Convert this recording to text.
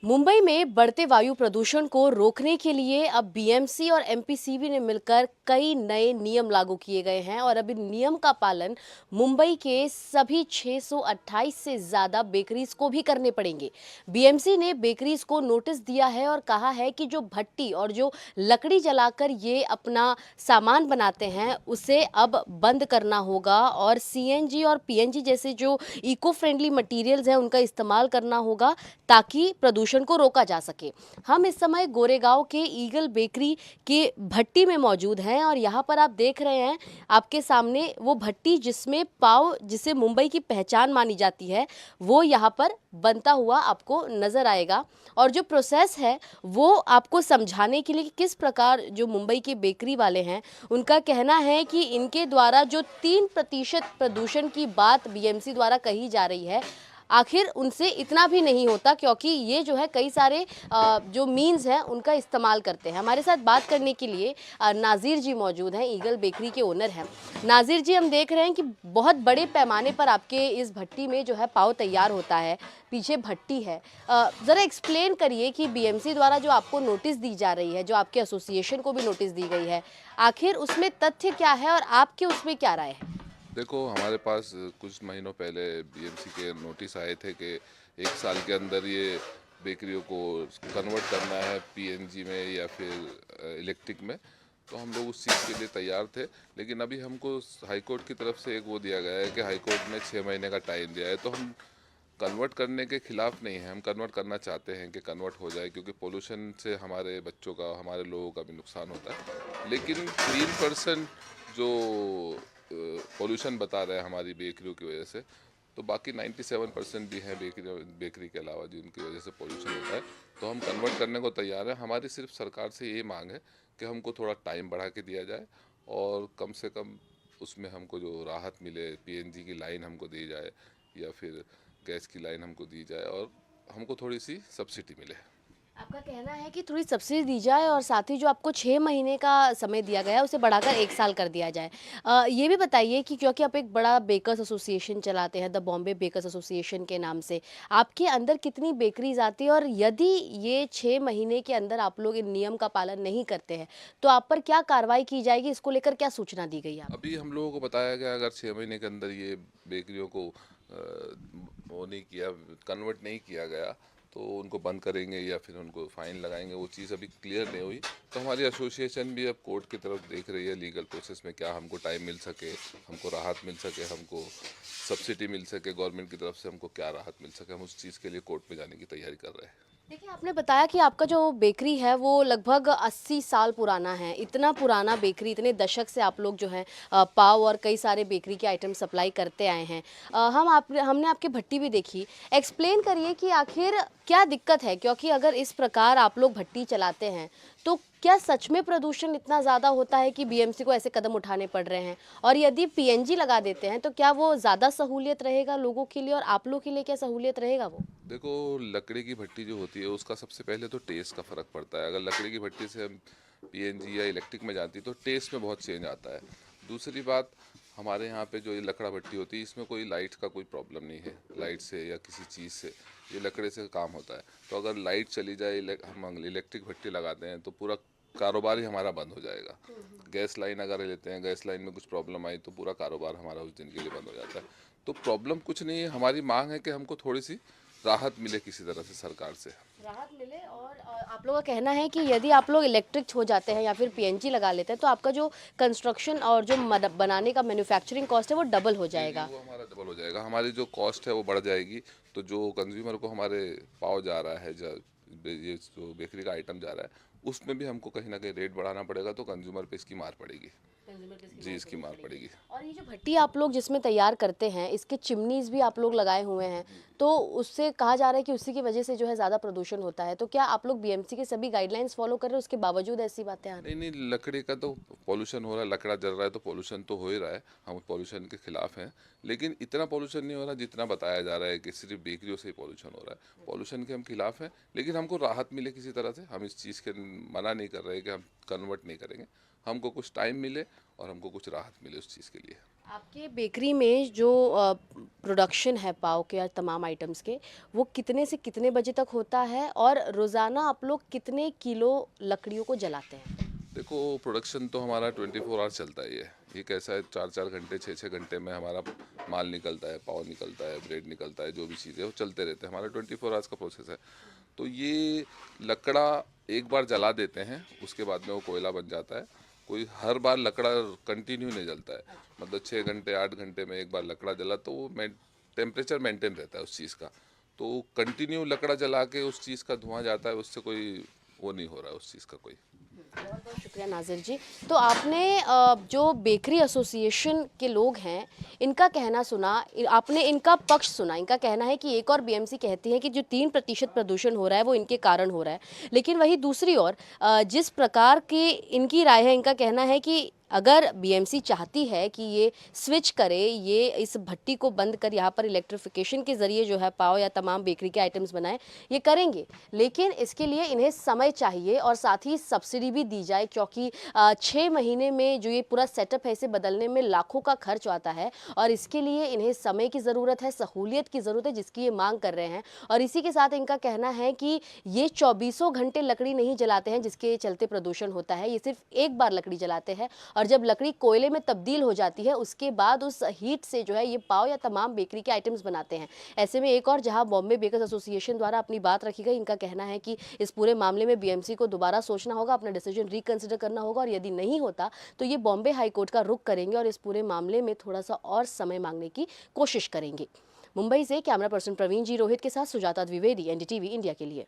मुंबई में बढ़ते वायु प्रदूषण को रोकने के लिए अब बीएमसी और एमपीसीबी ने मिलकर कई नए नियम लागू किए गए हैं और अब इन नियम का पालन मुंबई के सभी 628 से ज्यादा बेकरीज को भी करने पड़ेंगे। बीएमसी ने बेकरीज को नोटिस दिया है और कहा है कि जो भट्टी और जो लकड़ी जलाकर ये अपना सामान बनाते हैं उसे अब बंद करना होगा और सीएनजी और पीएनजी जैसे जो इको फ्रेंडली मटेरियल्स हैं उनका इस्तेमाल करना होगा ताकि प्रदूषण को रोका जा सके। हम इस समय गोरेगांव के ईगल बेकरी के भट्टी में मौजूद हैं और यहाँ पर आप देख रहे हैं आपके सामने वो भट्टी जिसमें पाव जिसे मुंबई की पहचान मानी जाती है वो यहाँ पर बनता हुआ आपको नजर आएगा। और जो प्रोसेस है वो आपको समझाने के लिए कि किस प्रकार जो मुंबई के बेकरी वाले हैं उनका कहना है कि इनके द्वारा जो 3% प्रदूषण की बात बीएमसी द्वारा कही जा रही है आखिर उनसे इतना भी नहीं होता, क्योंकि ये जो है कई सारे जो मीन्स हैं उनका इस्तेमाल करते हैं। हमारे साथ बात करने के लिए नाज़िर जी मौजूद हैं, ईगल बेकरी के ओनर हैं। नाज़िर जी, हम देख रहे हैं कि बहुत बड़े पैमाने पर आपके इस भट्टी में जो है पाव तैयार होता है, पीछे भट्टी है। ज़रा एक्सप्लेन करिए कि बीएमसी द्वारा जो आपको नोटिस दी जा रही है, जो आपके एसोसिएशन को भी नोटिस दी गई है, आखिर उसमें तथ्य क्या है और आपके उसमें क्या राय है? देखो, हमारे पास कुछ महीनों पहले बीएमसी के नोटिस आए थे कि 1 साल के अंदर ये बेकरियों को कन्वर्ट करना है पीएनजी में या फिर इलेक्ट्रिक में। तो हम लोग उस चीज़ के लिए तैयार थे, लेकिन अभी हमको हाई कोर्ट की तरफ से एक वो दिया गया है कि हाई कोर्ट ने 6 महीने का टाइम दिया है। तो हम कन्वर्ट करने के खिलाफ नहीं है, हम कन्वर्ट करना चाहते हैं कि कन्वर्ट हो जाए, क्योंकि पोल्यूशन से हमारे बच्चों का, हमारे लोगों का भी नुकसान होता है। लेकिन 3% जो पोल्यूशन बता रहे हैं हमारी बेकरियों की वजह से, तो बाकी 97% भी हैं बेकरी के अलावा जिनकी वजह से पोल्यूशन होता है। तो हम कन्वर्ट करने को तैयार हैं। हमारी सिर्फ सरकार से ये मांग है कि हमको थोड़ा टाइम बढ़ा के दिया जाए और कम से कम उसमें हमको जो राहत मिले, पीएनजी की लाइन हमको दी जाए या फिर गैस की लाइन हमको दी जाए और हमको थोड़ी सी सब्सिडी मिले। आपका कहना है कि थोड़ी सब्सिडी दी जाए और साथ ही जो आपको 6 महीने का समय दिया गया है उसे बढ़ाकर 1 साल कर दिया जाए। ये भी बताइए कि क्योंकि आप एक बड़ा बेकर्स एसोसिएशन चलाते हैं, द बॉम्बे बेकर्स एसोसिएशन के नाम से, आपके अंदर कितनी बेकरीज आती है और यदि ये 6 महीने के अंदर आप लोग इन नियम का पालन नहीं करते हैं तो आप पर क्या कार्रवाई की जाएगी? इसको लेकर क्या सूचना दी गई है आपको? अभी हम लोगों को बताया गया अगर 6 महीने के अंदर ये बेकरियों को वो नहीं किया, कन्वर्ट नहीं किया गया, तो उनको बंद करेंगे या फिर उनको फाइन लगाएंगे। वो चीज़ अभी क्लियर नहीं हुई। तो हमारी एसोसिएशन भी अब कोर्ट की तरफ देख रही है, लीगल प्रोसेस में क्या हमको टाइम मिल सके, हमको राहत मिल सके, हमको सब्सिडी मिल सके, गवर्नमेंट की तरफ से हमको क्या राहत मिल सके। हम उस चीज़ के लिए कोर्ट में जाने की तैयारी कर रहे हैं। देखिए, आपने बताया कि आपका जो बेकरी है वो लगभग 80 साल पुराना है। इतना पुराना बेकरी, इतने दशक से आप लोग जो है पाव और कई सारे बेकरी के आइटम सप्लाई करते आए हैं। हमने आपकी भट्टी भी देखी। एक्सप्लेन करिए कि आखिर क्या दिक्कत है? क्योंकि अगर इस प्रकार आप लोग भट्टी चलाते हैं तो क्या सच में प्रदूषण इतना ज़्यादा होता है कि बीएमसी को ऐसे कदम उठाने पड़ रहे हैं? और यदि पीएनजी लगा देते हैं तो क्या वो ज़्यादा सहूलियत रहेगा लोगों के लिए और आप लोगों के लिए क्या सहूलियत रहेगा वो? देखो, लकड़ी की भट्टी जो होती है उसका सबसे पहले तो टेस्ट का फ़र्क पड़ता है। अगर लकड़ी की भट्टी से हम पीएनजी या इलेक्ट्रिक में जाती तो टेस्ट में बहुत चेंज आता है। दूसरी बात, हमारे यहाँ पे जो ये लकड़ा भट्टी होती है इसमें कोई लाइट का कोई प्रॉब्लम नहीं है, लाइट से या किसी चीज़ से, ये लकड़े से काम होता है। तो अगर लाइट चली जाए, हम इलेक्ट्रिक भट्टी लगाते हैं तो पूरा कारोबार ही हमारा बंद हो जाएगा। गैस लाइन अगर लेते हैं, गैस लाइन में कुछ प्रॉब्लम आई तो पूरा कारोबार हमारा उस दिन के लिए बंद हो जाता है। तो प्रॉब्लम कुछ नहीं है, हमारी मांग है कि हमको थोड़ी सी राहत मिले किसी तरह से सरकार से। राहत मिले और आप लोगों का कहना है कि यदि आप लोग इलेक्ट्रिक हो जाते हैं या फिर पीएनजी लगा लेते हैं तो आपका जो कंस्ट्रक्शन और जो बनाने का मैन्युफैक्चरिंग कॉस्ट है वो डबल हो जी जी, जाएगा। वो हमारा डबल हो जाएगा, हमारी जो कॉस्ट है वो बढ़ जाएगी। तो जो कंज्यूमर को हमारे पाव जा रहा है, ये जो बेकरी का आइटम जा रहा है, उसमें भी हमको कहीं ना कहीं रेट बढ़ाना पड़ेगा, तो कंज्यूमर पे इसकी मार पड़ेगी। कंज्यूमर को इसकी जी, मार इसकी देनी मार पड़ेगी। पड़ेगी। और ये जो भट्टी आप लोग जिसमें तैयार करते हैं इसके चिमनीज भी आप लोग लगाए हुए हैं, जी। तो उससे कहा जा रहा है कि उसी की वजह से जो है ज़्यादा प्रदूषण होता है। तो क्या आप लोग बीएमसी के सभी गाइडलाइंस फॉलो कर रहे हैं उसके बावजूद ऐसी बातें आ रही नहीं हैं? नहीं, लकड़ी का तो पॉल्यूशन हो रहा है, लकड़ा जल रहा है तो पॉल्यूशन तो हो ही रहा है। हम पॉल्यूशन के खिलाफ हैं, लेकिन इतना पॉल्यूशन नहीं हो रहा जितना बताया जा रहा है कि सिर्फ बेकरियों से ही पॉल्यूशन हो रहा है। पॉल्यूशन के हम खिलाफ हैं, लेकिन हमको राहत मिले किसी तरह से। हम इस चीज़ के मना नहीं कर रहे कि हम कन्वर्ट नहीं करेंगे। हमको कुछ टाइम मिले और हमको कुछ राहत मिले उस चीज़ के लिए। आपके बेकरी में जो प्रोडक्शन है पाव के और तमाम आइटम्स के, वो कितने से कितने बजे तक होता है और रोज़ाना आप लोग कितने किलो लकड़ियों को जलाते हैं? देखो, प्रोडक्शन तो हमारा 24 आवर चलता ही है। ये कैसा है, 4-4 घंटे 6-6 घंटे में हमारा माल निकलता है, पाव निकलता है, ब्रेड निकलता है, जो भी चीज़ें वो चलते रहते हैं। हमारा 24 आवर्स का प्रोसेस है। तो ये लकड़ा एक बार जला देते हैं, उसके बाद में वो कोयला बन जाता है। कोई हर बार लकड़ा कंटिन्यू नहीं जलता है, मतलब 6 घंटे 8 घंटे में एक बार लकड़ा जला तो वो टेम्परेचर मेंटेन रहता है उस चीज़ का। तो कंटिन्यू लकड़ा जला के उस चीज़ का धुआं जाता है, उससे कोई वो नहीं हो रहा है उस चीज़ का कोई। बहुत बहुत शुक्रिया नाजिर जी। तो आपने जो बेकरी एसोसिएशन के लोग हैं, इनका कहना सुना, आपने इनका पक्ष सुना। इनका कहना है कि एक और बीएमसी कहती है कि जो 3% प्रदूषण हो रहा है वो इनके कारण हो रहा है, लेकिन वही दूसरी ओर जिस प्रकार की इनकी राय है, इनका कहना है कि अगर बीएमसी चाहती है कि ये स्विच करे, ये इस भट्टी को बंद कर यहाँ पर इलेक्ट्रिफिकेशन के ज़रिए जो है पाव या तमाम बेकरी के आइटम्स बनाएं, ये करेंगे, लेकिन इसके लिए इन्हें समय चाहिए और साथ ही सब्सिडी भी दी जाए, क्योंकि 6 महीने में जो ये पूरा सेटअप है इसे बदलने में लाखों का खर्च आता है और इसके लिए इन्हें समय की ज़रूरत है, सहूलियत की ज़रूरत है, जिसकी ये मांग कर रहे हैं। और इसी के साथ इनका कहना है कि ये 24 घंटे लकड़ी नहीं जलाते हैं जिसके चलते प्रदूषण होता है, ये सिर्फ एक बार लकड़ी जलाते हैं और जब लकड़ी कोयले में तब्दील हो जाती है उसके बाद उस हीट से जो है ये पाव या तमाम बेकरी के आइटम्स बनाते हैं। ऐसे में एक और जहां बॉम्बे बेकर्स एसोसिएशन द्वारा अपनी बात रखी गई, इनका कहना है कि इस पूरे मामले में बीएमसी को दोबारा सोचना होगा, अपना डिसीजन रिकंसिडर करना होगा और यदि नहीं होता तो ये बॉम्बे हाईकोर्ट का रुख करेंगे और इस पूरे मामले में थोड़ा सा और समय मांगने की कोशिश करेंगे। मुंबई से कैमरा पर्सन प्रवीण जी रोहित के साथ सुजाता द्विवेदी, एनडीटीवी इंडिया के लिए।